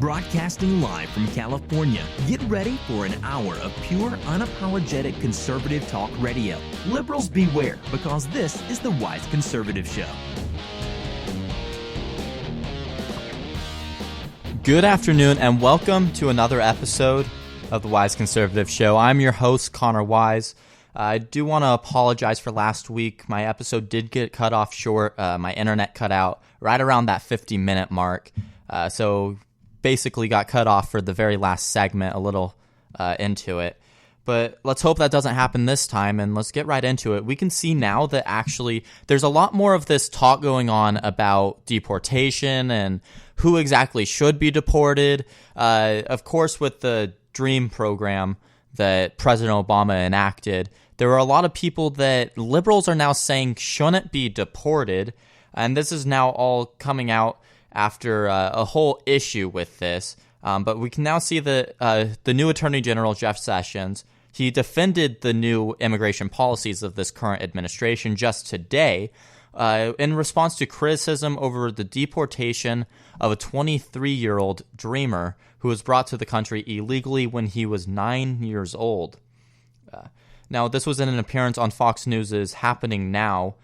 Broadcasting live from California, get ready for an hour of pure, unapologetic conservative talk radio. Liberals beware, because this is the Wise Conservative Show. Good afternoon and welcome to another episode of the Wise Conservative Show. I'm your host, Connor Wise. I do want to apologize for last week. My episode did get cut off short. My internet cut out right around that 50-minute mark. So basically got cut off for the very last segment, a little into it. But let's hope that doesn't happen this time, and let's get right into it. We can see now that actually there's a lot more of this talk going on about deportation and who exactly should be deported. Of course, with the DREAM program that President Obama enacted, there were a lot of people that liberals are now saying shouldn't be deported, and this is now all coming out after a whole issue with this. But we can now see that the new Attorney General, Jeff Sessions, he defended the new immigration policies of this current administration just today in response to criticism over the deportation of a 23-year-old dreamer who was brought to the country illegally when he was 9 years old. Now, this was in an appearance on Fox News' Happening Now.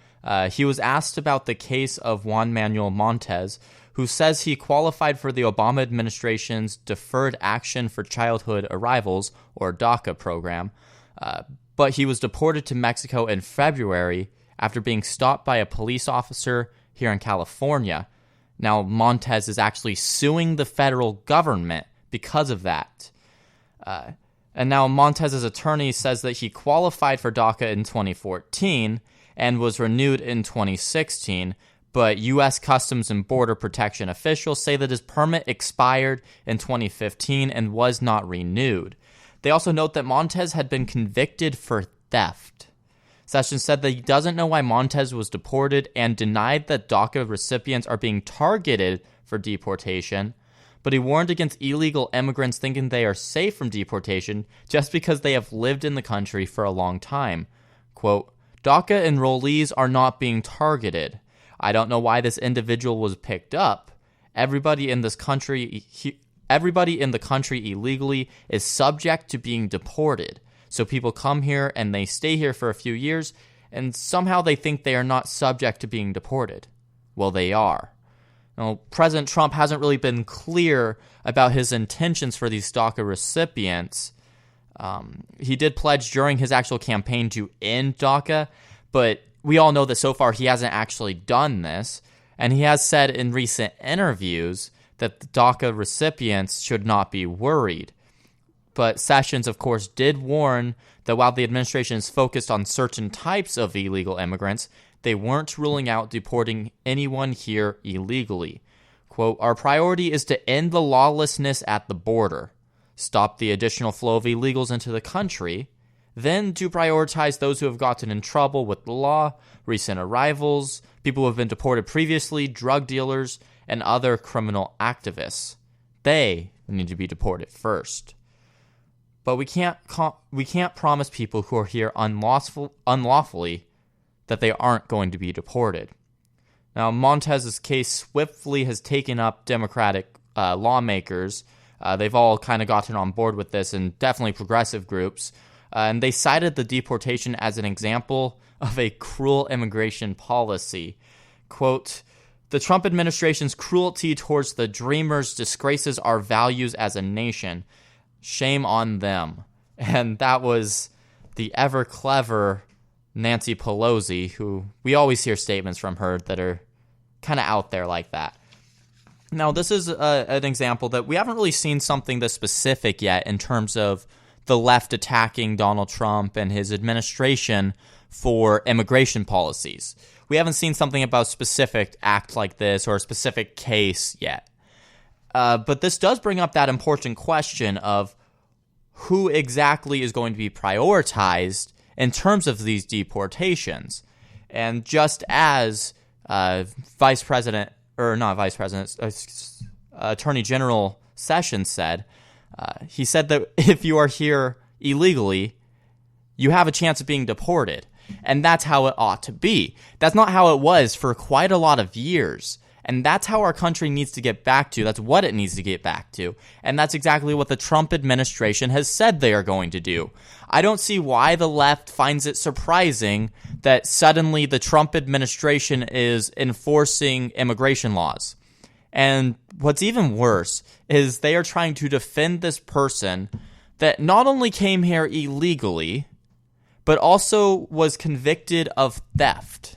He was asked about the case of Juan Manuel Montes, who says he qualified for the Obama administration's Deferred Action for Childhood Arrivals, or DACA program, but he was deported to Mexico in February after being stopped by a police officer here in California. Now, Montes is actually suing the federal government because of that. And now Montes' attorney says that he qualified for DACA in 2014 and was renewed in 2016, but U.S. Customs and Border Protection officials say that his permit expired in 2015 and was not renewed. They also note that Montes had been convicted for theft. Sessions said that he doesn't know why Montes was deported and denied that DACA recipients are being targeted for deportation, but he warned against illegal immigrants thinking they are safe from deportation just because they have lived in the country for a long time. Quote, DACA enrollees are not being targeted. I don't know why this individual was picked up. Everybody in the country illegally is subject to being deported. So people come here and they stay here for a few years, and somehow they think they are not subject to being deported. Well, they are. Now, President Trump hasn't really been clear about his intentions for these DACA recipients. He did pledge during his actual campaign to end DACA, but we all know that so far he hasn't actually done this, and he has said in recent interviews that the DACA recipients should not be worried. But Sessions, of course, did warn that while the administration is focused on certain types of illegal immigrants, they weren't ruling out deporting anyone here illegally. Quote, our priority is to end the lawlessness at the border, stop the additional flow of illegals into the country, then to prioritize those who have gotten in trouble with the law, recent arrivals, people who have been deported previously, drug dealers, and other criminal activists. They need to be deported first. But we can't promise people who are here unlawfully that they aren't going to be deported. Now, Montes' case swiftly has taken up Democratic lawmakers. They've all kind of gotten on board with this, and definitely progressive groups. And they cited the deportation as an example of a cruel immigration policy. Quote, the Trump administration's cruelty towards the Dreamers disgraces our values as a nation. Shame on them. And that was the ever clever Nancy Pelosi, who we always hear statements from her that are kind of out there like that. Now, this is an example that we haven't really seen something this specific yet in terms of the left attacking Donald Trump and his administration for immigration policies. We haven't seen something about a specific act like this or a specific case yet. But this does bring up that important question of who exactly is going to be prioritized in terms of these deportations. And just as Attorney General Sessions said, he said that if you are here illegally, you have a chance of being deported. And that's how it ought to be. That's not how it was for quite a lot of years. And that's how our country needs to get back to. That's what it needs to get back to. And that's exactly what the Trump administration has said they are going to do. I don't see why the left finds it surprising that suddenly the Trump administration is enforcing immigration laws. And what's even worse is they are trying to defend this person that not only came here illegally, but also was convicted of theft.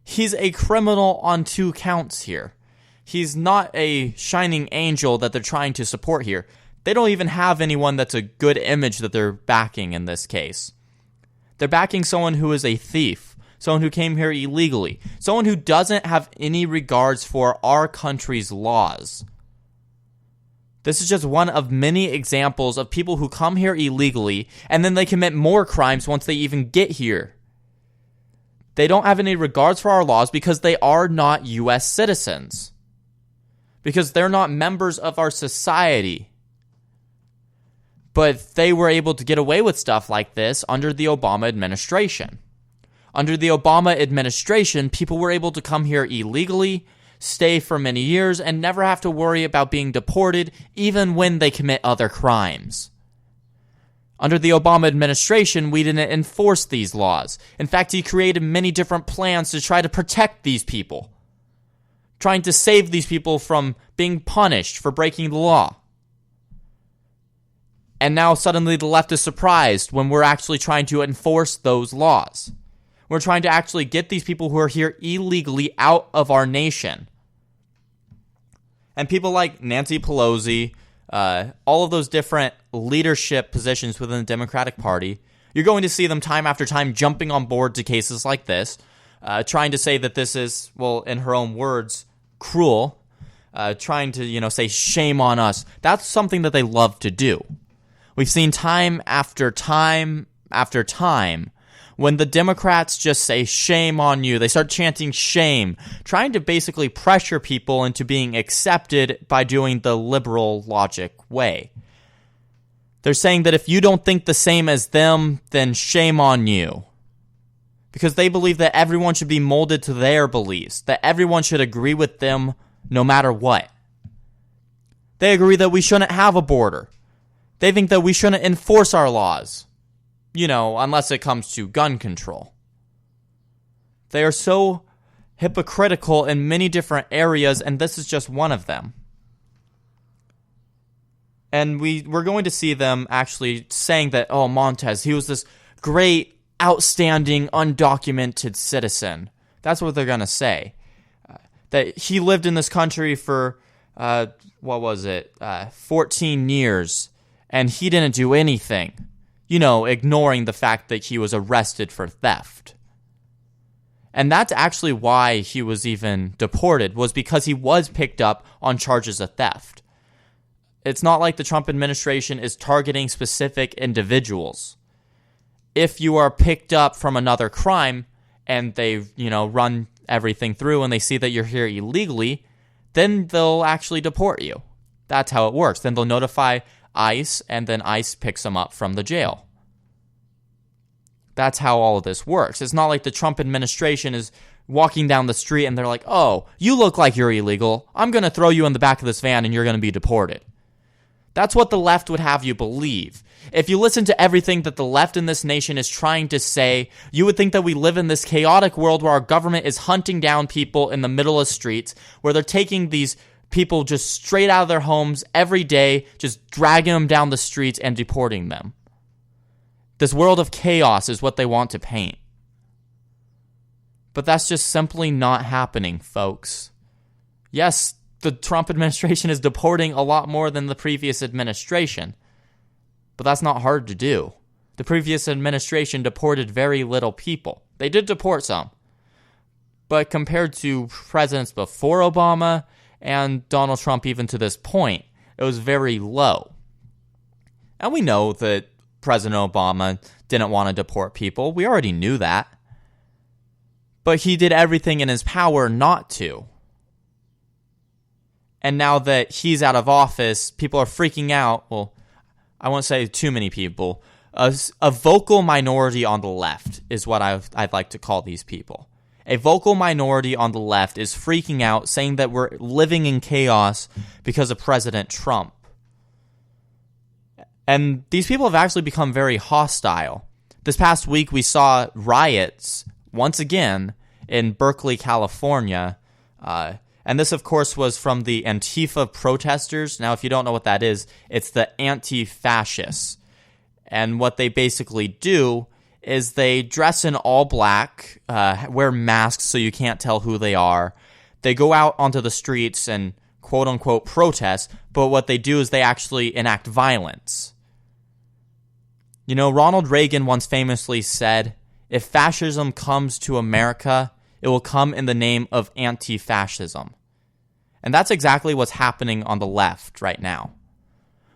He's a criminal on 2 counts here. He's not a shining angel that they're trying to support here. They don't even have anyone that's a good image that they're backing in this case. They're backing someone who is a thief, someone who came here illegally, someone who doesn't have any regards for our country's laws. This is just one of many examples of people who come here illegally and then they commit more crimes once they even get here. They don't have any regards for our laws because they are not U.S. citizens. Because they're not members of our society. But they were able to get away with stuff like this under the Obama administration. Under the Obama administration, people were able to come here illegally, stay for many years, and never have to worry about being deported, even when they commit other crimes. Under the Obama administration, we didn't enforce these laws. In fact, he created many different plans to try to protect these people, trying to save these people from being punished for breaking the law. And now suddenly the left is surprised when we're actually trying to enforce those laws. We're trying to actually get these people who are here illegally out of our nation. And people like Nancy Pelosi, all of those different leadership positions within the Democratic Party, you're going to see them time after time jumping on board to cases like this, trying to say that this is, well, in her own words, cruel, trying to, say shame on us. That's something that they love to do. We've seen time after time after time when the Democrats just say shame on you. They start chanting shame, trying to basically pressure people into being accepted by doing the liberal logic way. They're saying that if you don't think the same as them, then shame on you. Because they believe that everyone should be molded to their beliefs, that everyone should agree with them no matter what. They agree that we shouldn't have a border. They think that we shouldn't enforce our laws, unless it comes to gun control. They are so hypocritical in many different areas, and this is just one of them. And we're going to see them actually saying that, oh, Montez, he was this great, outstanding, undocumented citizen. That's what they're going to say. That he lived in this country for, 14 years, and he didn't do anything. Ignoring the fact that he was arrested for theft. And that's actually why he was even deported, was because he was picked up on charges of theft. It's not like the Trump administration is targeting specific individuals. If you are picked up from another crime and they, run everything through and they see that you're here illegally, then they'll actually deport you. That's how it works. Then they'll notify ICE, and then ICE picks them up from the jail. That's how all of this works. It's not like the Trump administration is walking down the street and they're like, oh, you look like you're illegal. I'm going to throw you in the back of this van and you're going to be deported. That's what the left would have you believe. If you listen to everything that the left in this nation is trying to say, you would think that we live in this chaotic world where our government is hunting down people in the middle of streets, where they're taking these people just straight out of their homes every day, just dragging them down the streets and deporting them. This world of chaos is what they want to paint. But that's just simply not happening, folks. Yes, the Trump administration is deporting a lot more than the previous administration, but that's not hard to do. The previous administration deported very little people. They did deport some, but compared to presidents before Obama and Donald Trump even to this point, it was very low. And we know that President Obama didn't want to deport people. We already knew that. But he did everything in his power not to. And now that he's out of office, people are freaking out. Well, I won't say too many people. A vocal minority on the left is what I'd like to call these people. A vocal minority on the left is freaking out, saying that we're living in chaos because of President Trump. And these people have actually become very hostile. This past week, we saw riots, once again, in Berkeley, California. And this, of course, was from the Antifa protesters. Now, if you don't know what that is, it's the anti-fascists. And what they basically do is they dress in all black, wear masks so you can't tell who they are. They go out onto the streets and quote-unquote protest, but what they do is they actually enact violence. You know, Ronald Reagan once famously said, "If fascism comes to America, it will come in the name of anti-fascism." And that's exactly what's happening on the left right now.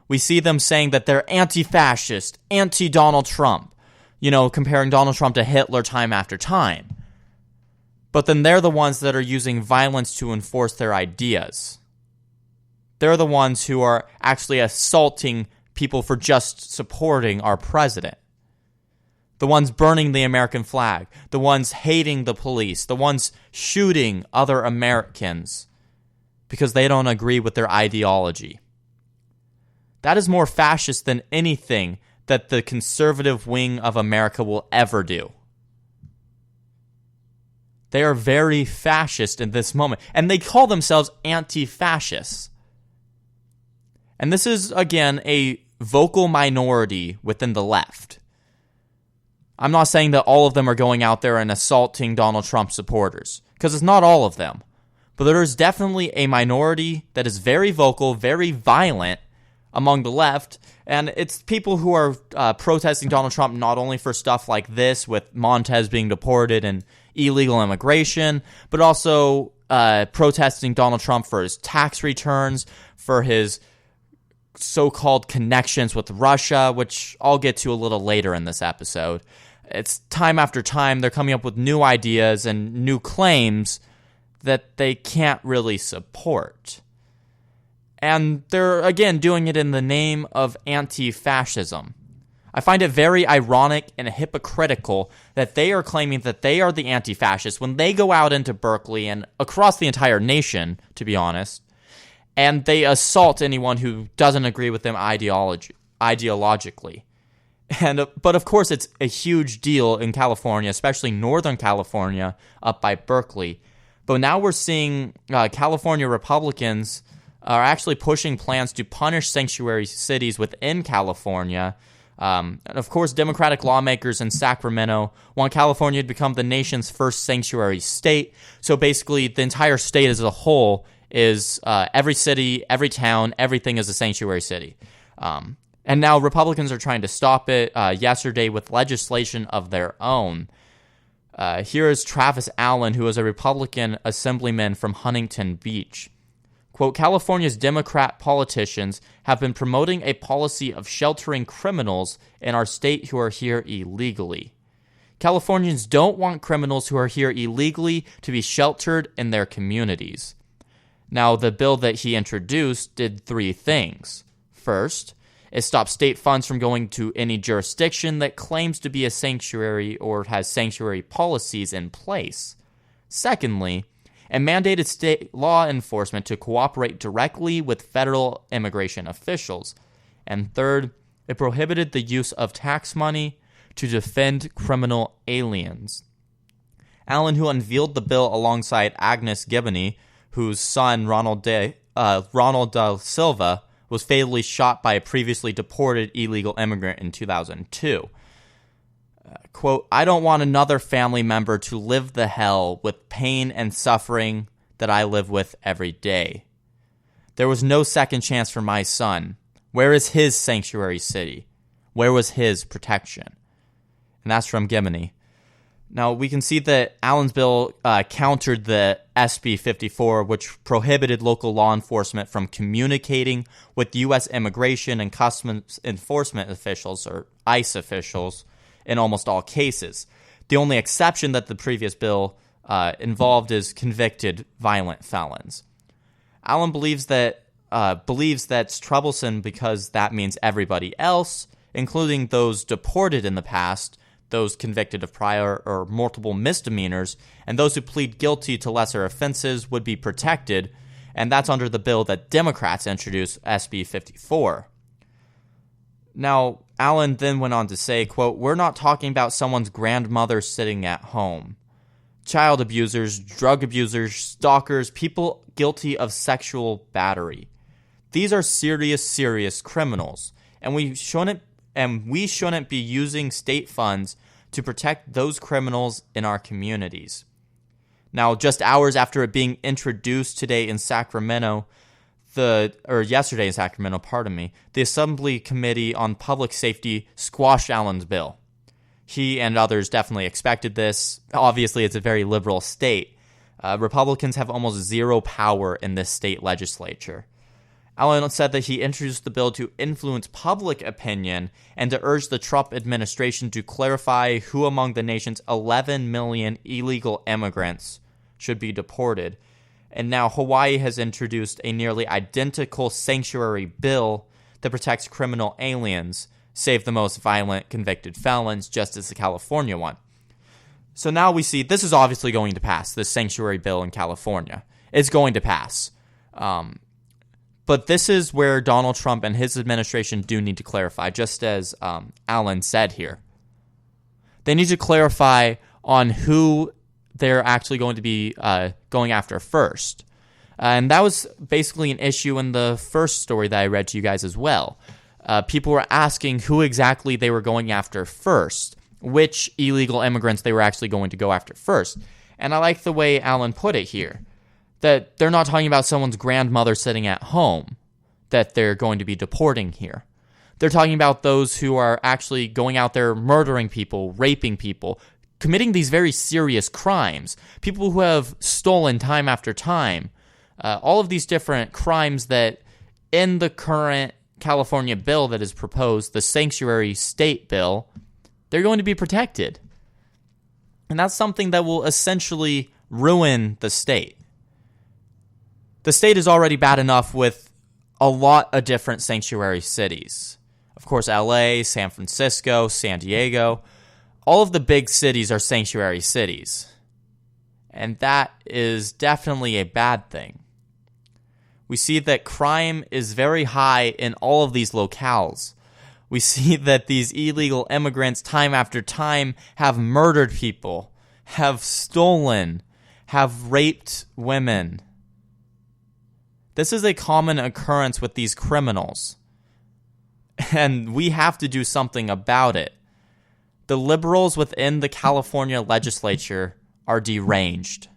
We see them saying that they're anti-fascist, anti-Donald Trump, you know, comparing Donald Trump to Hitler time after time. But then they're the ones that are using violence to enforce their ideas. They're the ones who are actually assaulting people for just supporting our president. The ones burning the American flag, the ones hating the police, the ones shooting other Americans because they don't agree with their ideology. That is more fascist than anything that the conservative wing of America will ever do. They are very fascist in this moment, and they call themselves anti-fascists. And this is, again, a vocal minority within the left. I'm not saying that all of them are going out there and assaulting Donald Trump supporters, because it's not all of them. But there is definitely a minority that is very vocal, very violent among the left, and it's people who are protesting Donald Trump not only for stuff like this, with Montez being deported and illegal immigration, but also protesting Donald Trump for his tax returns, for his so-called connections with Russia, which I'll get to a little later in this episode. It's time after time they're coming up with new ideas and new claims that they can't really support. And they're, again, doing it in the name of anti-fascism. I find it very ironic and hypocritical that they are claiming that they are the anti-fascists when they go out into Berkeley and across the entire nation, to be honest, and they assault anyone who doesn't agree with them ideologically. But of course, it's a huge deal in California, especially Northern California, up by Berkeley. But now we're seeing California Republicans are actually pushing plans to punish sanctuary cities within California. And of course, Democratic lawmakers in Sacramento want California to become the nation's first sanctuary state. So basically, the entire state as a whole is every city, every town, everything is a sanctuary city. And now Republicans are trying to stop it yesterday with legislation of their own. Here is Travis Allen, who is a Republican assemblyman from Huntington Beach. Quote, California's Democrat politicians have been promoting a policy of sheltering criminals in our state who are here illegally. Californians don't want criminals who are here illegally to be sheltered in their communities. Now, the bill that he introduced did three things. First, it stops state funds from going to any jurisdiction that claims to be a sanctuary or has sanctuary policies in place. Secondly, it mandated state law enforcement to cooperate directly with federal immigration officials. And third, it prohibited the use of tax money to defend criminal aliens. Allen, who unveiled the bill alongside Agnes Giboney, whose son, Ronald Da Silva, was fatally shot by a previously deported illegal immigrant in 2002. Quote, I don't want another family member to live the hell with pain and suffering that I live with every day. There was no second chance for my son. Where is his sanctuary city? Where was his protection? And that's from Giboney. Now, we can see that Allen's bill countered the SB 54, which prohibited local law enforcement from communicating with U.S. immigration and customs enforcement officials, or ICE officials, in almost all cases. The only exception that the previous bill involved is convicted violent felons. Allen believes that's troublesome because that means everybody else, including those deported in the past, those convicted of prior or multiple misdemeanors, and those who plead guilty to lesser offenses would be protected, and that's under the bill that Democrats introduced, SB 54. Now, Allen then went on to say, quote, "We're not talking about someone's grandmother sitting at home. Child abusers, drug abusers, stalkers, people guilty of sexual battery. These are serious criminals, and we shouldn't be using state funds to protect those criminals in our communities." Now, just hours after it being introduced yesterday in Sacramento, the Assembly Committee on Public Safety squashed Allen's bill. He and others definitely expected this. Obviously, it's a very liberal state. Republicans have almost zero power in this state legislature. Allen said that he introduced the bill to influence public opinion and to urge the Trump administration to clarify who among the nation's 11 million illegal immigrants should be deported. And now Hawaii has introduced a nearly identical sanctuary bill that protects criminal aliens, save the most violent convicted felons, just as the California one. So now we see this is obviously going to pass, this sanctuary bill in California. It's going to pass. But this is where Donald Trump and his administration do need to clarify, just as Allen said here. They need to clarify on who they're actually going to be going after first. And that was basically an issue in the first story that I read to you guys as well. People were asking who exactly they were going after first, which illegal immigrants they were actually going to go after first. And I like the way Allen put it here, that they're not talking about someone's grandmother sitting at home that they're going to be deporting here. They're talking about those who are actually going out there murdering people, raping people, committing these very serious crimes, people who have stolen time after time, all of these different crimes that in the current California bill that is proposed, the sanctuary state bill, they're going to be protected. And that's something that will essentially ruin the state. The state is already bad enough with a lot of different sanctuary cities. Of course, LA, San Francisco, San Diego, all of the big cities are sanctuary cities. And that is definitely a bad thing. We see that crime is very high in all of these locales. We see that these illegal immigrants, time after time, have murdered people, have stolen, have raped women. This is a common occurrence with these criminals. And we have to do something about it. The liberals within the California legislature are deranged.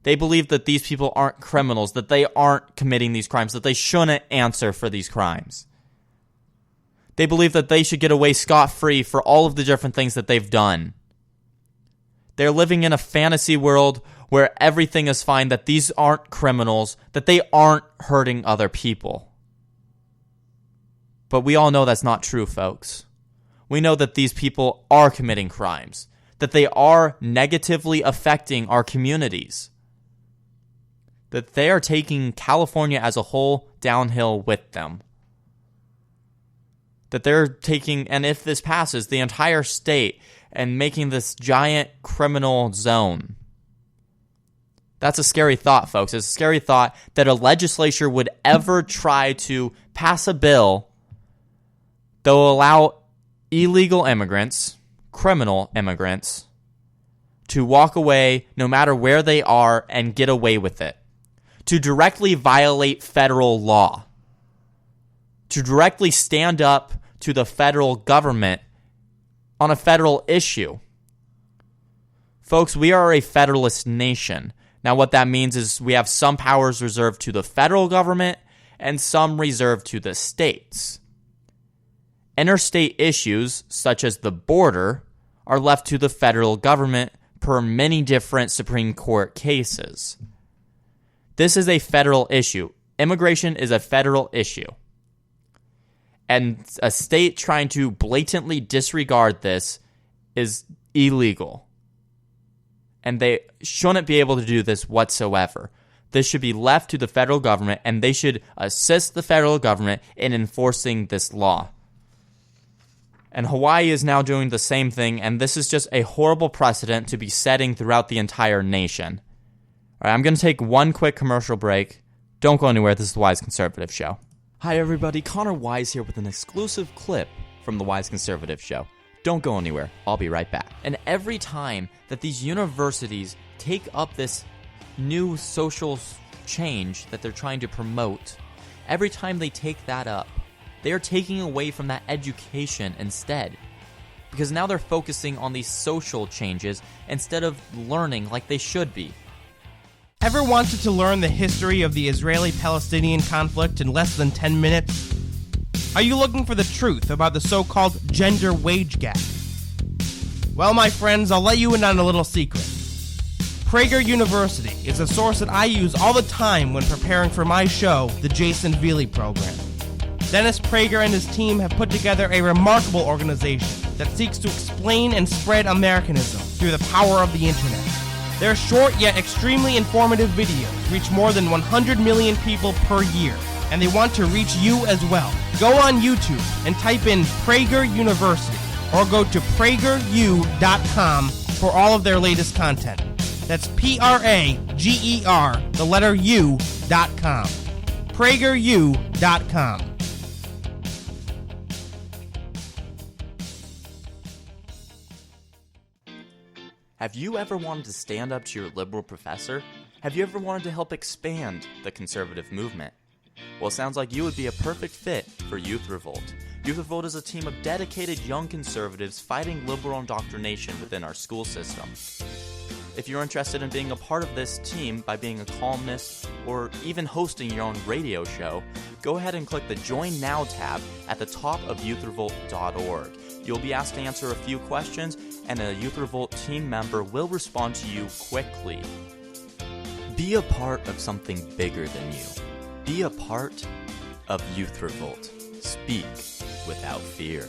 They believe that these people aren't criminals, that they aren't committing these crimes, that they shouldn't answer for these crimes. They believe that they should get away scot-free for all of the different things that they've done. They're living in a fantasy world where everything is fine, that these aren't criminals, that they aren't hurting other people. But we all know that's not true, folks. We know that these people are committing crimes, that they are negatively affecting our communities, that they are taking California as a whole downhill with them. That they're taking, and if this passes, the entire state and making this giant criminal zone. That's a scary thought, folks. It's a scary thought that a legislature would ever try to pass a bill that will allow illegal immigrants, criminal immigrants, to walk away no matter where they are and get away with it. To directly violate federal law. To directly stand up to the federal government on a federal issue. Folks, we are a federalist nation. Now, what that means is we have some powers reserved to the federal government and some reserved to the states. Interstate issues, such as the border, are left to the federal government per many different Supreme Court cases. This is a federal issue. Immigration is a federal issue. And a state trying to blatantly disregard this is illegal. And they shouldn't be able to do this whatsoever. This should be left to the federal government, and they should assist the federal government in enforcing this law. And Hawaii is now doing the same thing, and this is just a horrible precedent to be setting throughout the entire nation. All right, I'm going to take one quick commercial break. Don't go anywhere. This is the Wise Conservative Show. Hi, everybody. Connor Wise here with an exclusive clip from the Wise Conservative Show. Don't go anywhere. I'll be right back. And every time that these universities take up this new social change that they're trying to promote, every time they take that up, they are taking away from that education instead. Because now they're focusing on these social changes instead of learning like they should be. Ever wanted to learn the history of the Israeli-Palestinian conflict in less than 10 minutes? Are you looking for the truth about the so-called gender wage gap? Well, my friends, I'll let you in on a little secret. Prager University is a source that I use all the time when preparing for my show, The Jason Veely Program. Dennis Prager and his team have put together a remarkable organization that seeks to explain and spread Americanism through the power of the internet. Their short yet extremely informative videos reach more than 100 million people per year, and they want to reach you as well. Go on YouTube and type in Prager University, or go to prageru.com for all of their latest content. That's Prager, the letter U.com. prageru.com. Have you ever wanted to stand up to your liberal professor? Have you ever wanted to help expand the conservative movement? Well, it sounds like you would be a perfect fit for Youth Revolt. Youth Revolt is a team of dedicated young conservatives fighting liberal indoctrination within our school system. If you're interested in being a part of this team by being a columnist or even hosting your own radio show, go ahead and click the Join Now tab at the top of youthrevolt.org. You'll be asked to answer a few questions, and a Youth Revolt team member will respond to you quickly. Be a part of something bigger than you. Be a part of Youth Revolt. Speak without fear.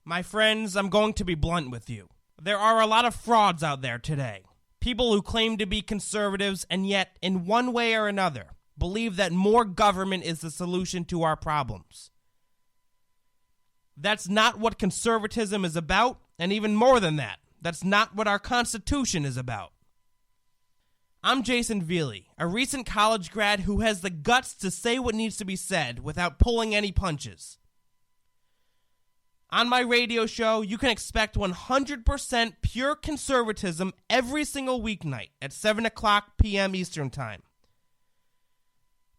My friends, I'm going to be blunt with you. There are a lot of frauds out there today. People who claim to be conservatives and yet, in one way or another, believe that more government is the solution to our problems. That's not what conservatism is about, and even more than that, that's not what our Constitution is about. I'm Jason Veely, a recent college grad who has the guts to say what needs to be said without pulling any punches. On my radio show, you can expect 100% pure conservatism every single weeknight at 7 o'clock p.m. Eastern Time.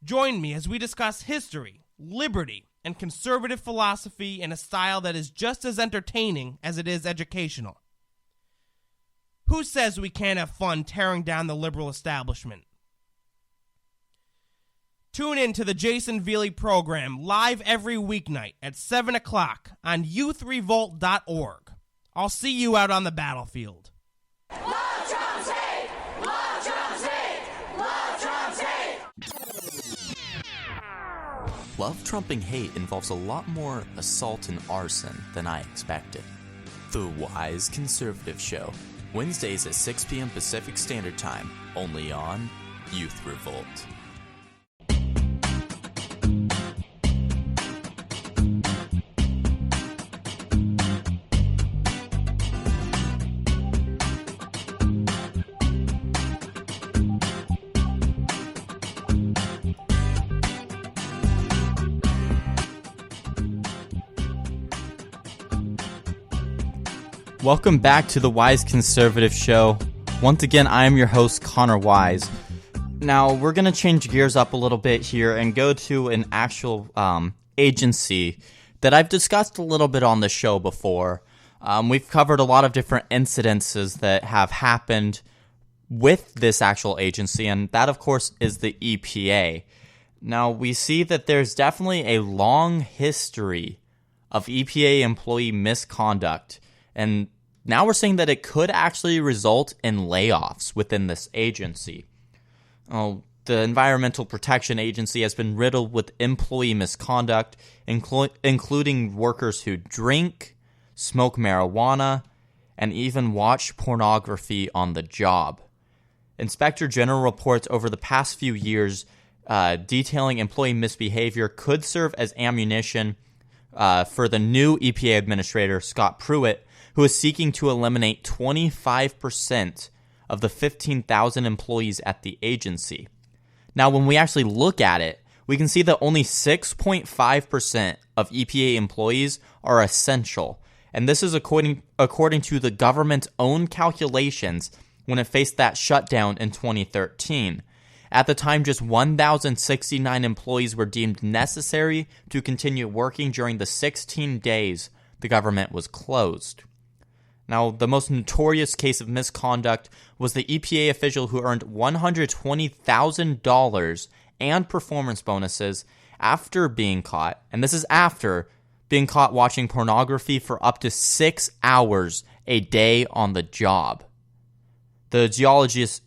Join me as we discuss history, liberty, and conservative philosophy in a style that is just as entertaining as it is educational. Who says we can't have fun tearing down the liberal establishment? Tune in to the Jason Veely Program live every weeknight at 7 o'clock on youthrevolt.org. I'll see you out on the battlefield. Love Trump's hate! Love Trump's hate! Love Trump's hate! Love trumping hate involves a lot more assault and arson than I expected. The Wise Conservative Show, Wednesdays at 6 p.m. Pacific Standard Time, only on Youth Revolt. Welcome back to the Wise Conservative Show. Once again, I am your host, Connor Wise. Now, we're going to change gears up a little bit here and go to an actual agency that I've discussed a little bit on the show before. We've covered a lot of different incidences that have happened with this actual agency, and that, of course, is the EPA. Now, we see that there's definitely a long history of EPA employee misconduct, and now we're saying that it could actually result in layoffs within this agency. The Environmental Protection Agency has been riddled with employee misconduct, including workers who drink, smoke marijuana, and even watch pornography on the job. Inspector General reports over the past few years detailing employee misbehavior could serve as ammunition for the new EPA administrator, Scott Pruitt, who is seeking to eliminate 25% of the 15,000 employees at the agency. Now, when we actually look at it, we can see that only 6.5% of EPA employees are essential. And this is according to the government's own calculations when it faced that shutdown in 2013. At the time, just 1,069 employees were deemed necessary to continue working during the 16 days the government was closed. Now, the most notorious case of misconduct was the EPA official who earned $120,000 and performance bonuses after being caught, and this is after being caught watching pornography for up to 6 hours a day on the job. The geologist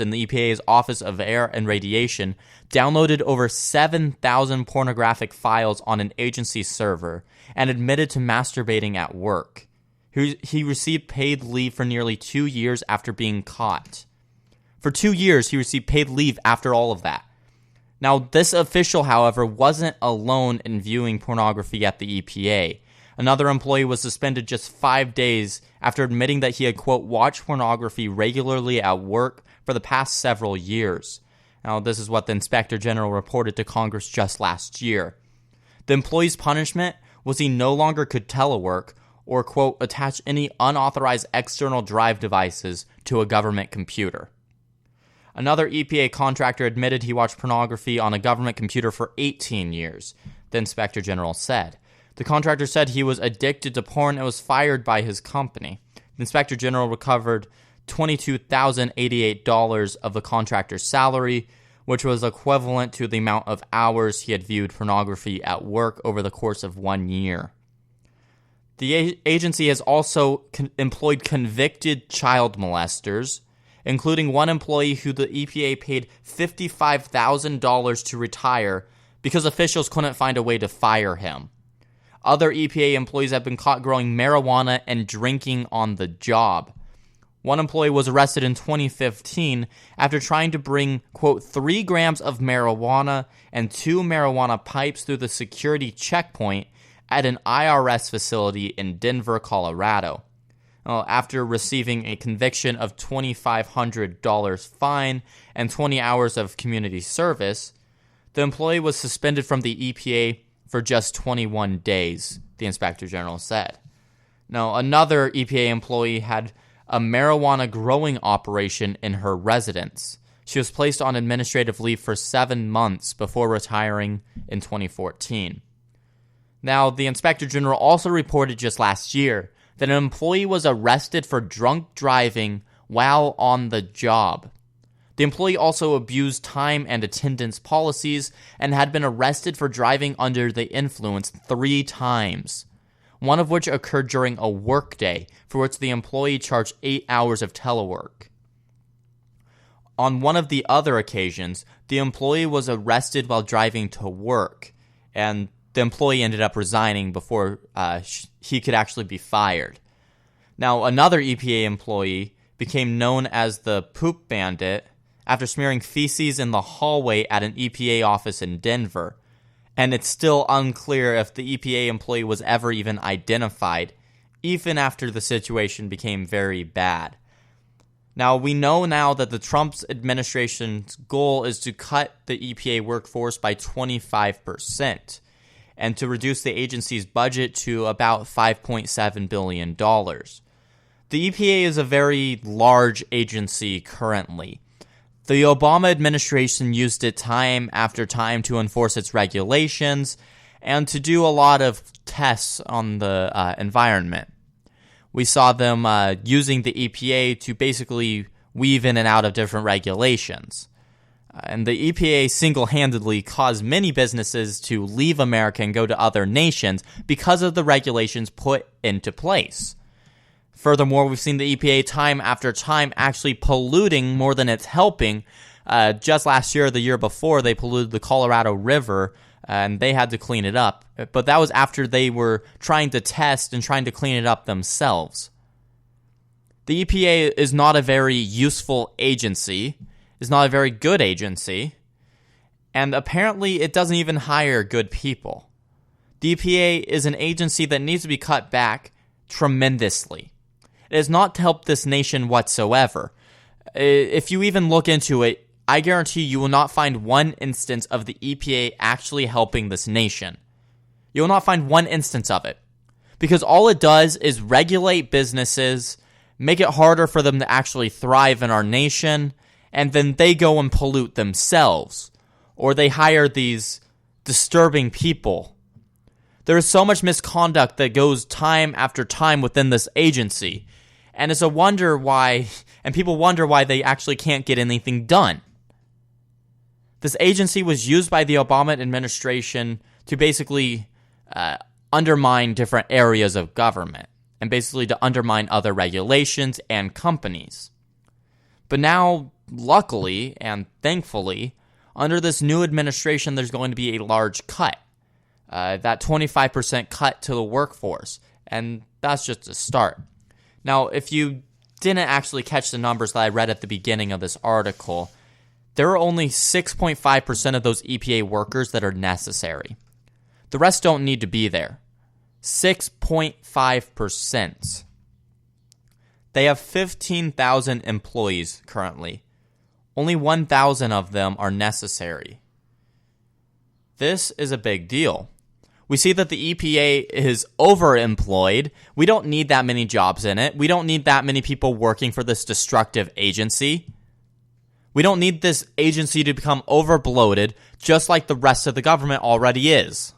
in the EPA's Office of Air and Radiation downloaded over 7,000 pornographic files on an agency server and admitted to masturbating at work. He received paid leave for nearly 2 years after being caught. For 2 years, he received paid leave after all of that. Now, this official, however, wasn't alone in viewing pornography at the EPA. Another employee was suspended just 5 days after admitting that he had, quote, watched pornography regularly at work for the past several years. Now, this is what the Inspector General reported to Congress just last year. The employee's punishment was he no longer could telework or, quote, attach any unauthorized external drive devices to a government computer. Another EPA contractor admitted he watched pornography on a government computer for 18 years, the Inspector General said. The contractor said he was addicted to porn and was fired by his company. The Inspector General recovered $22,088 of the contractor's salary, which was equivalent to the amount of hours he had viewed pornography at work over the course of 1 year. The agency has also employed convicted child molesters, including one employee who the EPA paid $55,000 to retire because officials couldn't find a way to fire him. Other EPA employees have been caught growing marijuana and drinking on the job. One employee was arrested in 2015 after trying to bring, quote, 3 grams of marijuana and 2 marijuana pipes through the security checkpoint at an IRS facility in Denver, Colorado. After receiving a conviction of $2,500 fine and 20 hours of community service, the employee was suspended from the EPA for just 21 days, the Inspector General said. Now, another EPA employee had a marijuana growing operation in her residence. She was placed on administrative leave for 7 months before retiring in 2014. Now, the Inspector General also reported just last year that an employee was arrested for drunk driving while on the job. The employee also abused time and attendance policies and had been arrested for driving under the influence 3 times, one of which occurred during a workday for which the employee charged 8 hours of telework. On one of the other occasions, the employee was arrested while driving to work, and the employee ended up resigning before he could actually be fired. Now, another EPA employee became known as the Poop Bandit after smearing feces in the hallway at an EPA office in Denver, and it's still unclear if the EPA employee was ever even identified, even after the situation became very bad. Now, we know now that the Trump administration's goal is to cut the EPA workforce by 25%. And to reduce the agency's budget to about $5.7 billion. The EPA is a very large agency currently. The Obama administration used it time after time to enforce its regulations and to do a lot of tests on the environment. We saw them using the EPA to basically weave in and out of different regulations. And the EPA single-handedly caused many businesses to leave America and go to other nations because of the regulations put into place. Furthermore, we've seen the EPA time after time actually polluting more than it's helping. Just last year, the year before, they polluted the Colorado River, and they had to clean it up. But that was after they were trying to test and trying to clean it up themselves. The EPA is not a very useful agency. Is not a very good agency. And apparently it doesn't even hire good people. The EPA is an agency that needs to be cut back tremendously. It has not helped this nation whatsoever. If you even look into it, I guarantee you will not find one instance of the EPA actually helping this nation. You will not find one instance of it. Because all it does is regulate businesses, make it harder for them to actually thrive in our nation, and then they go and pollute themselves. Or they hire these disturbing people. There is so much misconduct that goes time after time within this agency. And it's a wonder why, and people wonder why they actually can't get anything done. This agency was used by the Obama administration to basically undermine different areas of government and basically to undermine other regulations and companies. But now, luckily and thankfully, under this new administration, there's going to be a large cut, that 25% cut to the workforce, and that's just a start. Now, if you didn't actually catch the numbers that I read at the beginning of this article, there are only 6.5% of those EPA workers that are necessary. The rest don't need to be there. 6.5%. They have 15,000 employees currently. Only 1,000 of them are necessary. This is a big deal. We see that the EPA is overemployed. We don't need that many jobs in it. We don't need that many people working for this destructive agency. We don't need this agency to become overbloated, just like the rest of the government already is.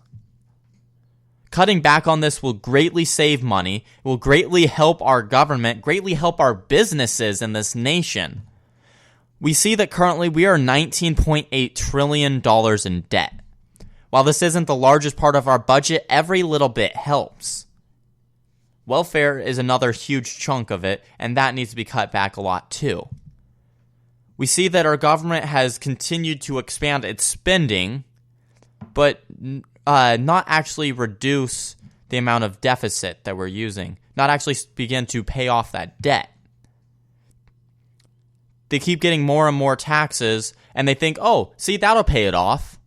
Cutting back on this will greatly save money, it will greatly help our government, greatly help our businesses in this nation. We see that currently we are $19.8 trillion in debt. While this isn't the largest part of our budget, every little bit helps. Welfare is another huge chunk of it, and that needs to be cut back a lot too. We see that our government has continued to expand its spending, but not actually reduce the amount of deficit that we're using, not actually begin to pay off that debt. They keep getting more and more taxes, and they think, oh, see, that'll pay it off.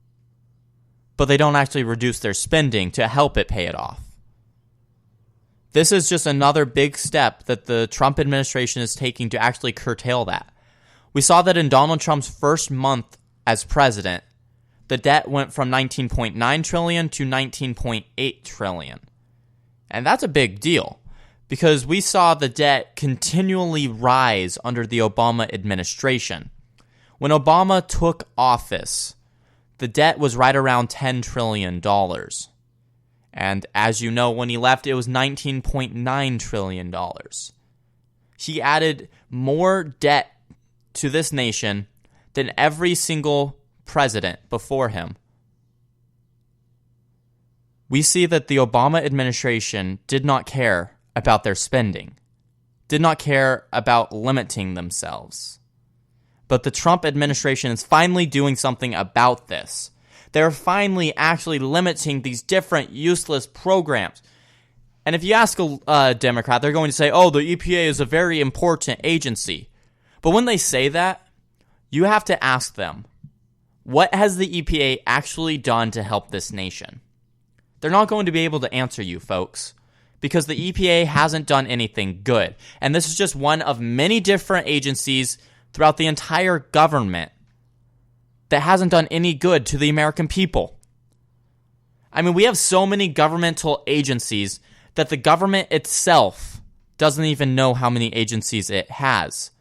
But they don't actually reduce their spending to help it pay it off. This is just another big step that the Trump administration is taking to actually curtail that. We saw that in Donald Trump's first month as president, the debt went from $19.9 trillion to $19.8 trillion. And that's a big deal, because we saw the debt continually rise under the Obama administration. When Obama took office, the debt was right around $10 trillion. And as you know, when he left, it was $19.9 trillion. He added more debt to this nation than every single president before him. We see that the Obama administration did not care about their spending, did not care about limiting themselves. But the Trump administration is finally doing something about this. They're finally actually limiting these different useless programs. And if you ask a Democrat, they're going to say, oh, the EPA is a very important agency. But when they say that, you have to ask them, what has the EPA actually done to help this nation? They're not going to be able to answer you, folks, because the EPA hasn't done anything good. And this is just one of many different agencies throughout the entire government that hasn't done any good to the American people. I mean, we have so many governmental agencies that the government itself doesn't even know how many agencies it has.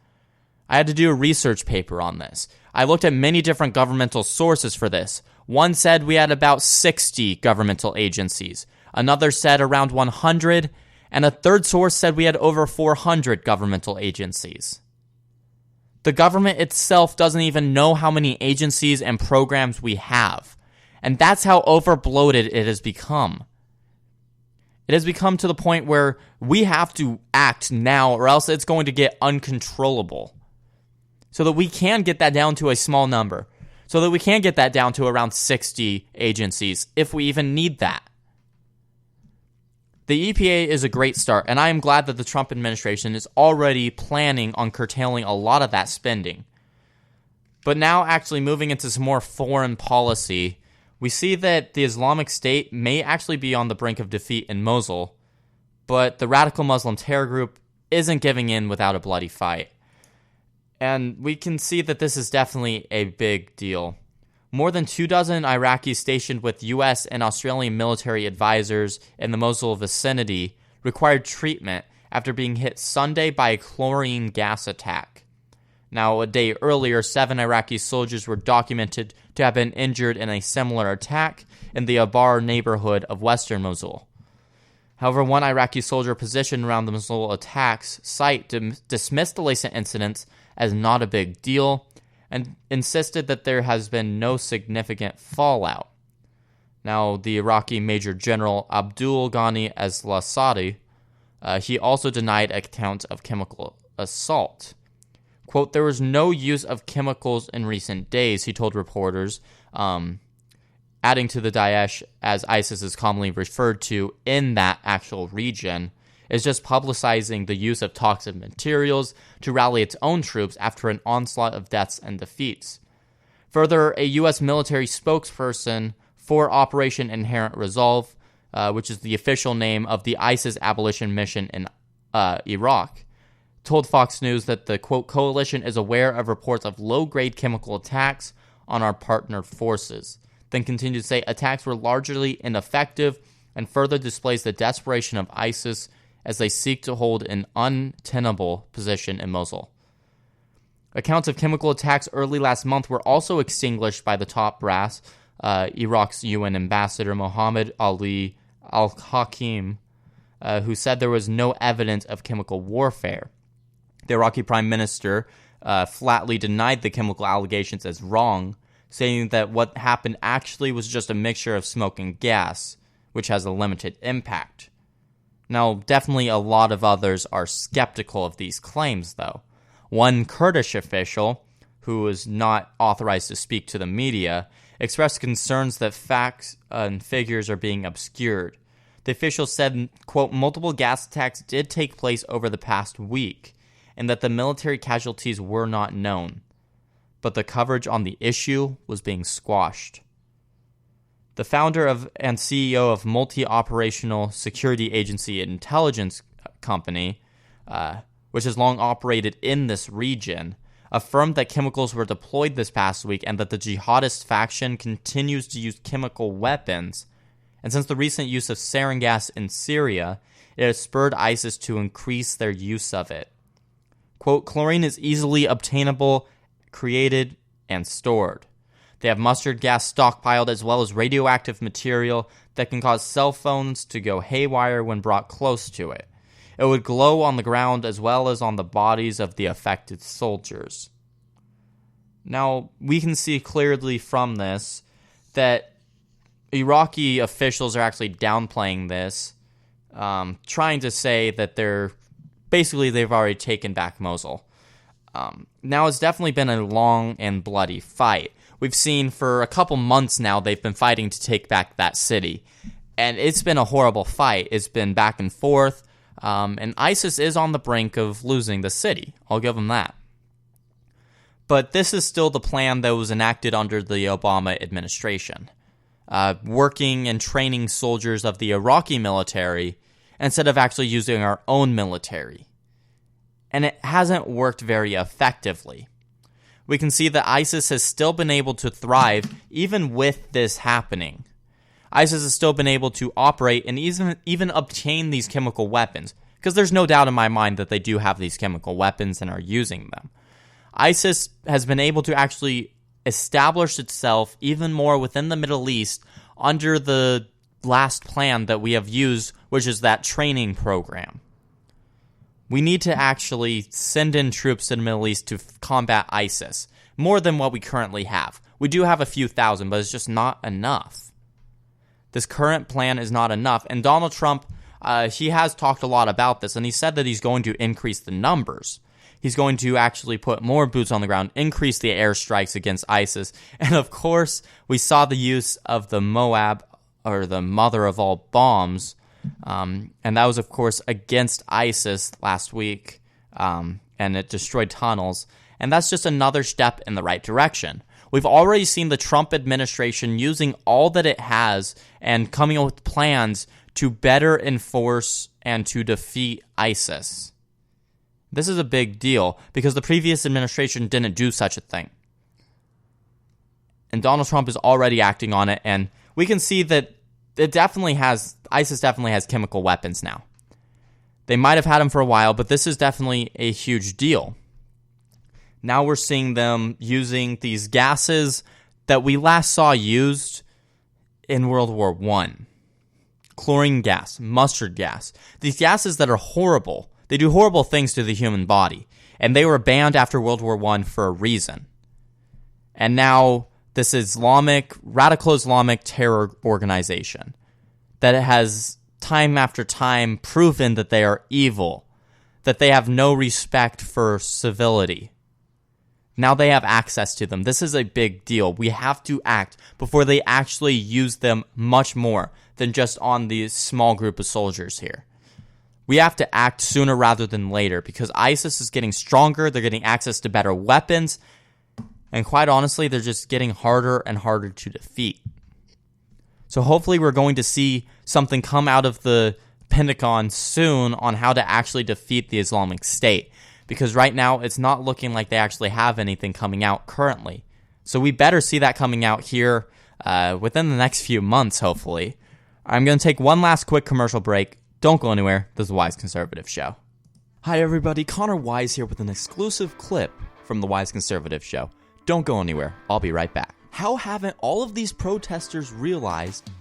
I had to do a research paper on this. I looked at many different governmental sources for this. One said we had about 60 governmental agencies. Another said around 100. And a third source said we had over 400 governmental agencies. The government itself doesn't even know how many agencies and programs we have. And that's how overbloated it has become. It has become to the point where we have to act now or else it's going to get uncontrollable. So that we can get that down to a small number. So that we can get that down to around 60 agencies if we even need that. The EPA is a great start, and I am glad that the Trump administration is already planning on curtailing a lot of that spending. But now actually moving into some more foreign policy, we see that the Islamic State may actually be on the brink of defeat in Mosul, but the radical Muslim terror group isn't giving in without a bloody fight. And we can see that this is definitely a big deal. More than 24 Iraqis stationed with U.S. and Australian military advisors in the Mosul vicinity required treatment after being hit Sunday by a chlorine gas attack. Now, a day earlier, 7 Iraqi soldiers were documented to have been injured in a similar attack in the Abar neighborhood of western Mosul. However, one Iraqi soldier positioned around the Mosul attacks site dismissed the recent incidents as not a big deal and insisted that there has been no significant fallout. Now, the Iraqi Major General Abdul Ghani al-Assadi, he also denied accounts of chemical assault. Quote, there was no use of chemicals in recent days, he told reporters, adding to the Daesh, as ISIS is commonly referred to in that actual region, is just publicizing the use of toxic materials to rally its own troops after an onslaught of deaths and defeats. Further, a U.S. military spokesperson for Operation Inherent Resolve, which is the official name of the ISIS abolition mission in Iraq, told Fox News that the, quote, coalition is aware of reports of low-grade chemical attacks on our partner forces. Then continued to say attacks were largely ineffective and further displays the desperation of ISIS as they seek to hold an untenable position in Mosul. Accounts of chemical attacks early last month were also extinguished by the top brass, Iraq's UN ambassador Mohammed Ali al-Hakim, who said there was no evidence of chemical warfare. The Iraqi prime minister flatly denied the chemical allegations as wrong, saying that what happened actually was just a mixture of smoke and gas, which has a limited impact. Now, definitely a lot of others are skeptical of these claims, though. One Kurdish official, who is not authorized to speak to the media, expressed concerns that facts and figures are being obscured. The official said, quote, multiple gas attacks did take place over the past week, and that the military casualties were not known. But the coverage on the issue was being squashed. The founder of and CEO of multi-operational security agency intelligence company, which has long operated in this region, affirmed that chemicals were deployed this past week and that the jihadist faction continues to use chemical weapons. And since the recent use of sarin gas in Syria, it has spurred ISIS to increase their use of it. Quote, chlorine is easily obtainable, created, and stored. They have mustard gas stockpiled as well as radioactive material that can cause cell phones to go haywire when brought close to it. It would glow on the ground as well as on the bodies of the affected soldiers. Now, we can see clearly from this that Iraqi officials are actually downplaying this, trying to say that they've already taken back Mosul. Now, it's definitely been a long and bloody fight. We've seen for a couple months now they've been fighting to take back that city. And it's been a horrible fight. It's been back and forth. And ISIS is on the brink of losing the city. I'll give them that. But this is still the plan that was enacted under the Obama administration. Working and training soldiers of the Iraqi military instead of actually using our own military. And it hasn't worked very effectively. We can see that ISIS has still been able to thrive even with this happening. ISIS has still been able to operate and even obtain these chemical weapons, because there's no doubt in my mind that they do have these chemical weapons and are using them. ISIS has been able to actually establish itself even more within the Middle East under the last plan that we have used, which is that training program. We need to actually send in troops to the Middle East to combat ISIS, more than what we currently have. We do have a few thousand, but it's just not enough. This current plan is not enough, and Donald Trump, he has talked a lot about this, and he said that he's going to increase the numbers. He's going to actually put more boots on the ground, increase the airstrikes against ISIS, and of course, we saw the use of the Moab, or the mother of all bombs, and that was, of course, against ISIS last week, and it destroyed tunnels. And that's just another step in the right direction. We've already seen the Trump administration using all that it has and coming up with plans to better enforce and to defeat ISIS. This is a big deal because the previous administration didn't do such a thing. And Donald Trump is already acting on it, and we can see that ISIS definitely has chemical weapons now. They might have had them for a while, but this is definitely a huge deal. Now we're seeing them using these gases that we last saw used in World War I. Chlorine gas, mustard gas. These gases that are horrible. They do horrible things to the human body. And they were banned after World War I for a reason. And now this radical Islamic terror organization that has time after time proven that they are evil, that they have no respect for civility. Now they have access to them. This is a big deal. We have to act before they actually use them much more than just on the small group of soldiers here. We have to act sooner rather than later because ISIS is getting stronger. They're getting access to better weapons. And quite honestly, they're just getting harder and harder to defeat. So hopefully we're going to see something come out of the Pentagon soon on how to actually defeat the Islamic State. Because right now, it's not looking like they actually have anything coming out currently. So we better see that coming out here within the next few months, hopefully. I'm going to take one last quick commercial break. Don't go anywhere. This is the Wise Conservative Show. Hi, everybody. Connor Wise here with an exclusive clip from the Wise Conservative Show. Don't go anywhere. I'll be right back. How haven't all of these protesters realized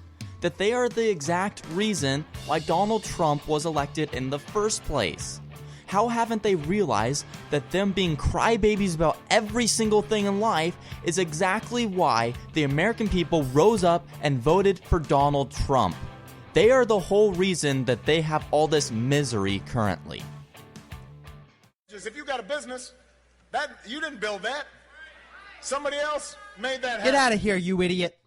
that they are the exact reason why Donald Trump was elected in the first place? How haven't they realized that them being crybabies about every single thing in life is exactly why the American people rose up and voted for Donald Trump? They are the whole reason that they have all this misery currently. If you got a business, that you didn't build that. Somebody else made that happen. Get out of here, you idiot.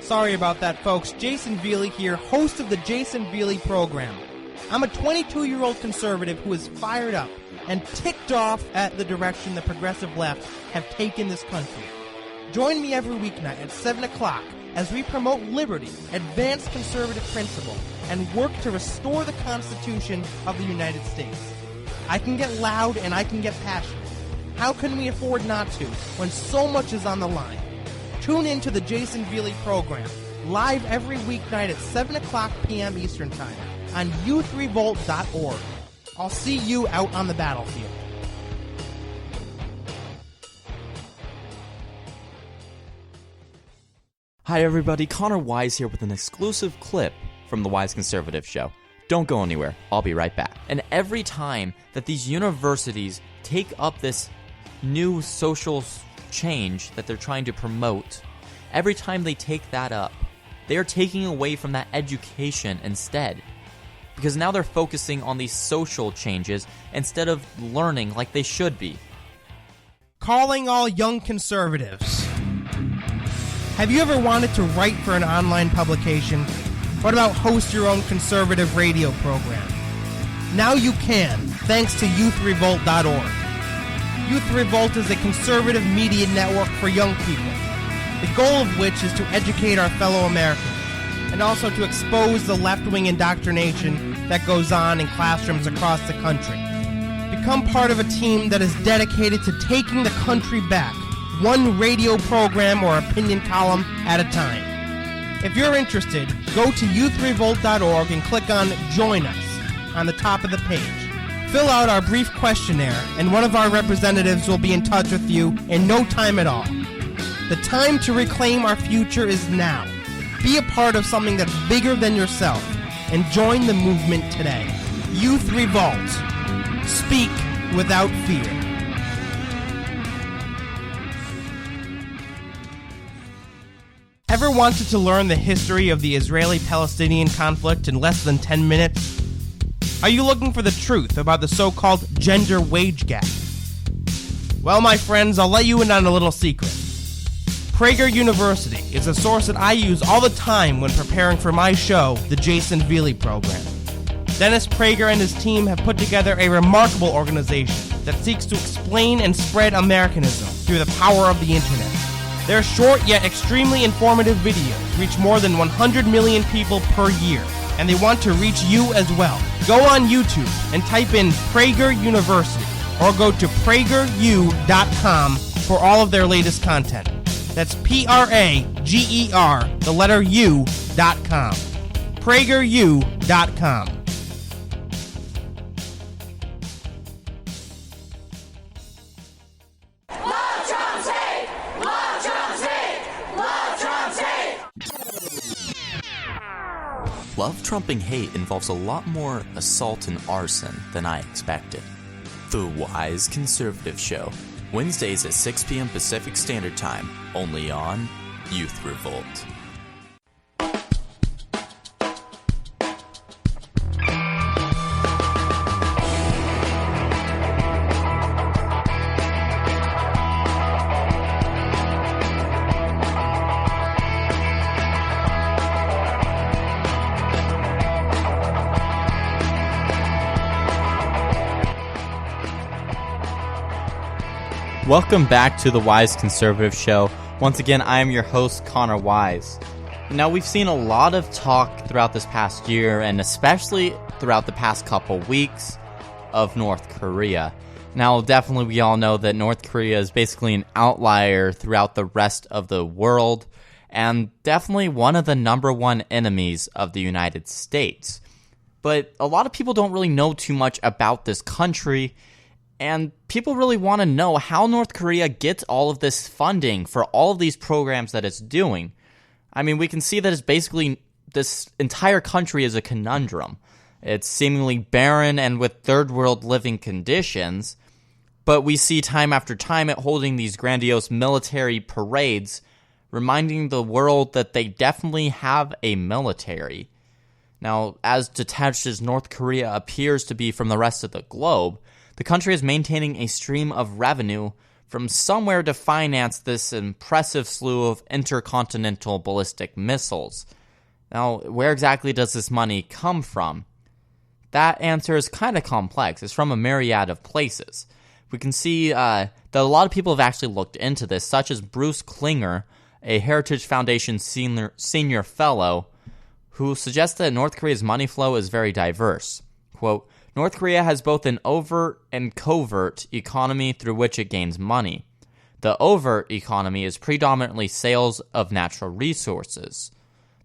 Sorry about that, folks. Jason Veely here, host of the Jason Veely program. I'm a 22-year-old conservative who is fired up and ticked off at the direction the progressive left have taken this country. Join me every weeknight at 7 o'clock as we promote liberty, advance conservative principle, and work to restore the Constitution of the United States. I can get loud and I can get passionate. How can we afford not to when so much is on the line? Tune in to the Jason Veely program, live every weeknight at 7 o'clock p.m. Eastern Time on youthrevolt.org. I'll see you out on the battlefield. Hi everybody, Connor Wise here with an exclusive clip from the Wise Conservative Show. Don't go anywhere, I'll be right back. And every time that these universities take up this new social change that they're trying to promote, every time they take that up, they are taking away from that education instead. Because now they're focusing on these social changes instead of learning like they should be. Calling all young conservatives. Have you ever wanted to write for an online publication? What about host your own conservative radio program? Now you can, thanks to youthrevolt.org. Youth Revolt is a conservative media network for young people, the goal of which is to educate our fellow Americans and also to expose the left-wing indoctrination that goes on in classrooms across the country. Become part of a team that is dedicated to taking the country back, one radio program or opinion column at a time. If you're interested, go to youthrevolt.org and click on Join Us on the top of the page. Fill out our brief questionnaire, and one of our representatives will be in touch with you in no time at all. The time to reclaim our future is now. Be a part of something that's bigger than yourself, and join the movement today. Youth Revolt. Speak without fear. Ever wanted to learn the history of the Israeli-Palestinian conflict in less than 10 minutes? Are you looking for the truth about the so-called gender wage gap? Well, my friends, I'll let you in on a little secret. Prager University is a source that I use all the time when preparing for my show, the Jason Veely program. Dennis Prager and his team have put together a remarkable organization that seeks to explain and spread Americanism through the power of the internet. Their short yet extremely informative videos reach more than 100 million people per year, and they want to reach you as well. Go on YouTube and type in Prager University, or go to prageru.com for all of their latest content. That's Prager, the letter U.com. prageru.com. Love Trump's hate! Love Trump's hate! Love Trump's hate! Love trumping hate involves a lot more assault and arson than I expected. The Wise Conservative Show, Wednesdays at 6 p.m. Pacific Standard Time, only on Youth Revolt. Welcome back to the Wise Conservative Show. Once again, I am your host, Connor Wise. Now, we've seen a lot of talk throughout this past year, and especially throughout the past couple weeks, of North Korea. Now, definitely we all know that North Korea is basically an outlier throughout the rest of the world, and definitely one of the number one enemies of the United States. But a lot of people don't really know too much about this country, and people really want to know how North Korea gets all of this funding for all of these programs that it's doing. I mean, we can see that it's basically, this entire country is a conundrum. It's seemingly barren and with third world living conditions, but we see time after time it holding these grandiose military parades, reminding the world that they definitely have a military. Now, as detached as North Korea appears to be from the rest of the globe, the country is maintaining a stream of revenue from somewhere to finance this impressive slew of intercontinental ballistic missiles. Now, where exactly does this money come from? That answer is kind of complex. It's from a myriad of places. We can see that a lot of people have actually looked into this, such as Bruce Klinger, a Heritage Foundation senior fellow, who suggests that North Korea's money flow is very diverse. Quote, North Korea has both an overt and covert economy through which it gains money. The overt economy is predominantly sales of natural resources.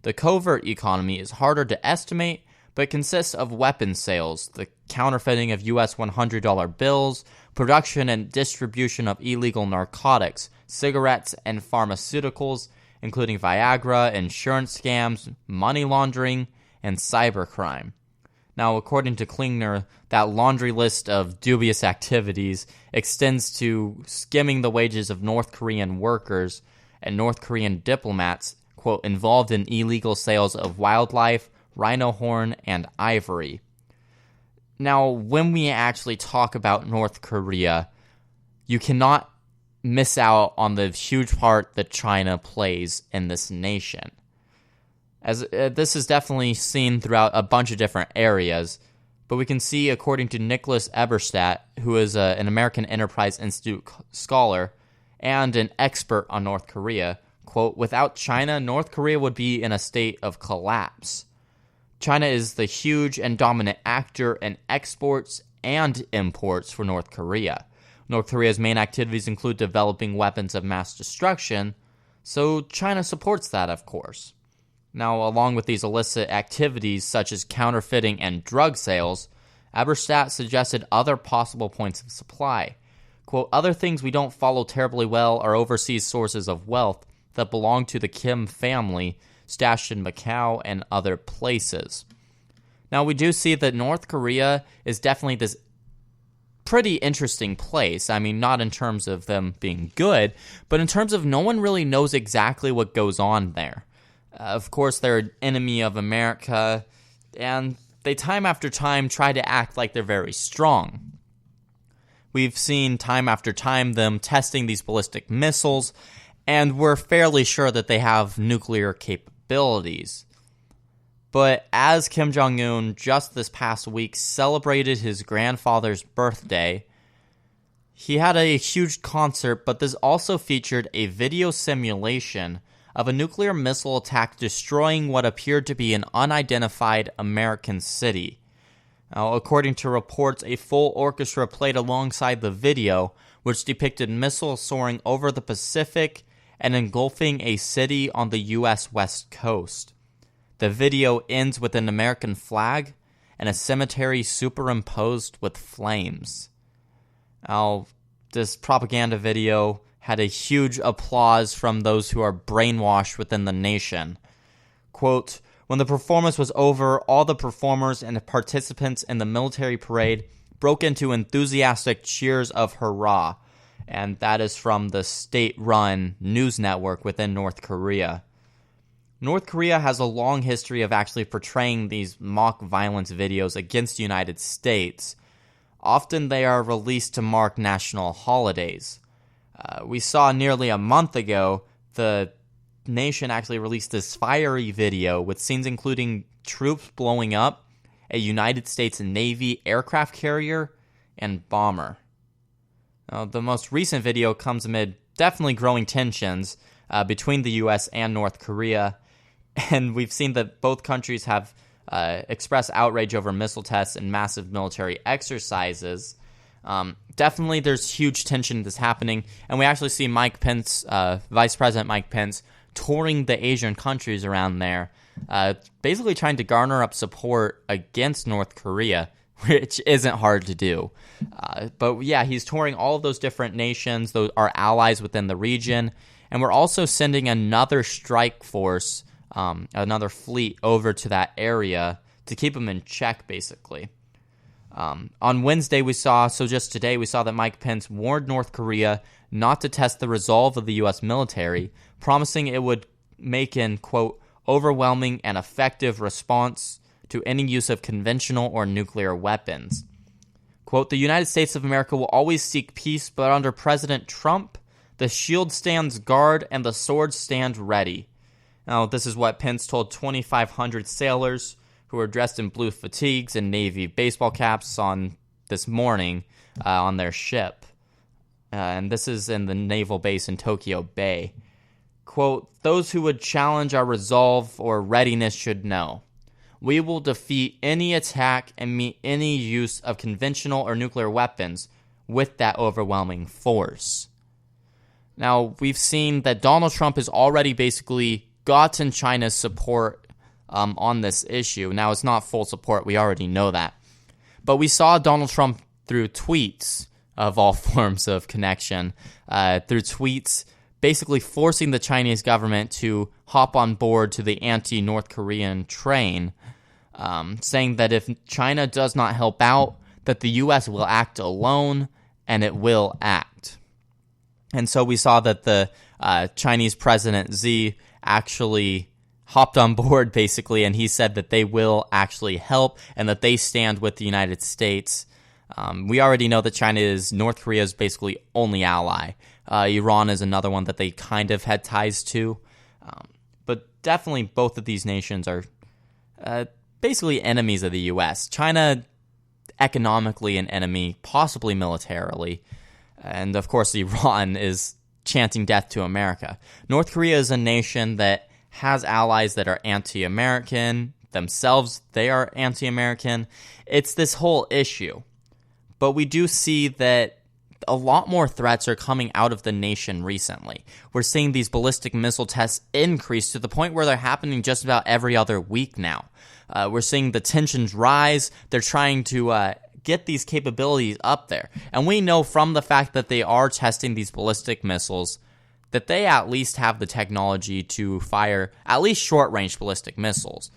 The covert economy is harder to estimate, but consists of weapons sales, the counterfeiting of US $100 bills, production and distribution of illegal narcotics, cigarettes, and pharmaceuticals, including Viagra, insurance scams, money laundering, and cybercrime. Now, according to Klinger, that laundry list of dubious activities extends to skimming the wages of North Korean workers and North Korean diplomats, quote, involved in illegal sales of wildlife, rhino horn, and ivory. Now, when we actually talk about North Korea, you cannot miss out on the huge part that China plays in this nation. As this is definitely seen throughout a bunch of different areas, but we can see, according to Nicholas Eberstadt, who is an American Enterprise Institute scholar and an expert on North Korea, quote, without China, North Korea would be in a state of collapse. China is the huge and dominant actor in exports and imports for North Korea. North Korea's main activities include developing weapons of mass destruction, so China supports that, of course. Now, along with these illicit activities such as counterfeiting and drug sales, Eberstadt suggested other possible points of supply. Quote, other things we don't follow terribly well are overseas sources of wealth that belong to the Kim family, stashed in Macau and other places. Now, we do see that North Korea is definitely this pretty interesting place. I mean, not in terms of them being good, but in terms of no one really knows exactly what goes on there. Of course, they're an enemy of America, and they time after time try to act like they're very strong. We've seen time after time them testing these ballistic missiles, and we're fairly sure that they have nuclear capabilities. But as Kim Jong-un just this past week celebrated his grandfather's birthday, He had a huge concert, but this also featured a video simulation of a nuclear missile attack destroying what appeared to be an unidentified American city. Now, according to reports, a full orchestra played alongside the video, which depicted missiles soaring over the Pacific and engulfing a city on the U.S. West Coast. The video ends with an American flag and a cemetery superimposed with flames. Now, this propaganda video had a huge applause from those who are brainwashed within the nation. Quote, "When the performance was over, all the performers and the participants in the military parade broke into enthusiastic cheers of hurrah." And that is from the state-run news network within North Korea. North Korea has a long history of actually portraying these mock violence videos against the United States. Often they are released to mark national holidays. We saw nearly a month ago the nation actually released this fiery video with scenes including troops blowing up a United States Navy aircraft carrier and bomber. Now, the most recent video comes amid definitely growing tensions between the U.S. and North Korea, and we've seen that both countries have expressed outrage over missile tests and massive military exercises. Definitely there's huge tension that's happening, and we actually see Mike Pence, Vice President Mike Pence, touring the Asian countries around there, basically trying to garner up support against North Korea, which isn't hard to do. But yeah, he's touring all of those different nations, those are allies within the region, and we're also sending another strike force, another fleet over to that area to keep them in check, basically. On Wednesday, just today, we saw that Mike Pence warned North Korea not to test the resolve of the U.S. military, promising it would make an, quote, overwhelming and effective response to any use of conventional or nuclear weapons. Quote, "The United States of America will always seek peace, but under President Trump, the shield stands guard and the swords stand ready." Now, this is what Pence told 2,500 sailors who were dressed in blue fatigues and Navy baseball caps on this morning on their ship. And this is in the naval base in Tokyo Bay. Quote, "Those who would challenge our resolve or readiness should know. We will defeat any attack and meet any use of conventional or nuclear weapons with that overwhelming force." Now, we've seen that Donald Trump has already basically gotten China's support on this issue. Now, it's not full support. We already know that. But we saw Donald Trump through tweets of all forms of connection, through tweets basically forcing the Chinese government to hop on board to the anti-North Korean train, saying that if China does not help out, that the U.S. will act alone, and it will act. And so we saw that the Chinese President Xi actually hopped on board, basically, and he said that they will actually help and that they stand with the United States. We already know that China is North Korea's basically only ally. Iran is another one that they kind of had ties to. But definitely both of these nations are basically enemies of the U.S. China, economically an enemy, possibly militarily. And, of course, Iran is chanting death to America. North Korea is a nation that has allies that are anti-American. Themselves, they are anti-American. It's this whole issue. But we do see that a lot more threats are coming out of the nation recently. We're seeing these ballistic missile tests increase to the point where they're happening just about every other week now. We're seeing the tensions rise. They're trying to get these capabilities up there. And we know from the fact that they are testing these ballistic missiles that they at least have the technology to fire at least short-range ballistic missiles.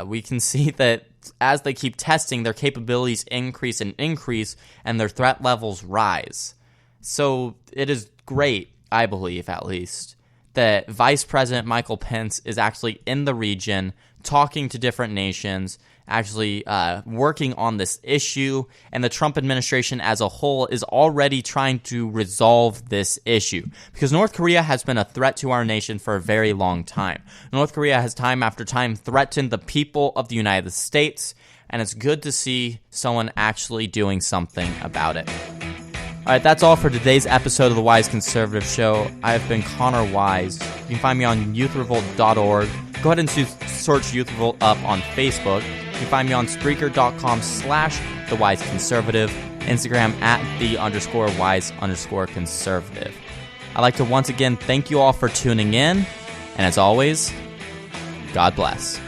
We can see that as they keep testing, their capabilities increase and increase, and their threat levels rise. So it is great, I believe at least, that Vice President Michael Pence is actually in the region, talking to different nations, actually working on this issue, and the Trump administration as a whole is already trying to resolve this issue. Because North Korea has been a threat to our nation for a very long time. North Korea has time after time threatened the people of the United States, and it's good to see someone actually doing something about it. All right, that's all for today's episode of the Wise Conservative Show. I have been Connor Wise. You can find me on youthrevolt.org. Go ahead and search Youth Revolt up on Facebook. You can find me on Spreaker.com/TheWiseConservative, Instagram @the_wise_conservative. I'd like to once again thank you all for tuning in, and as always, God bless.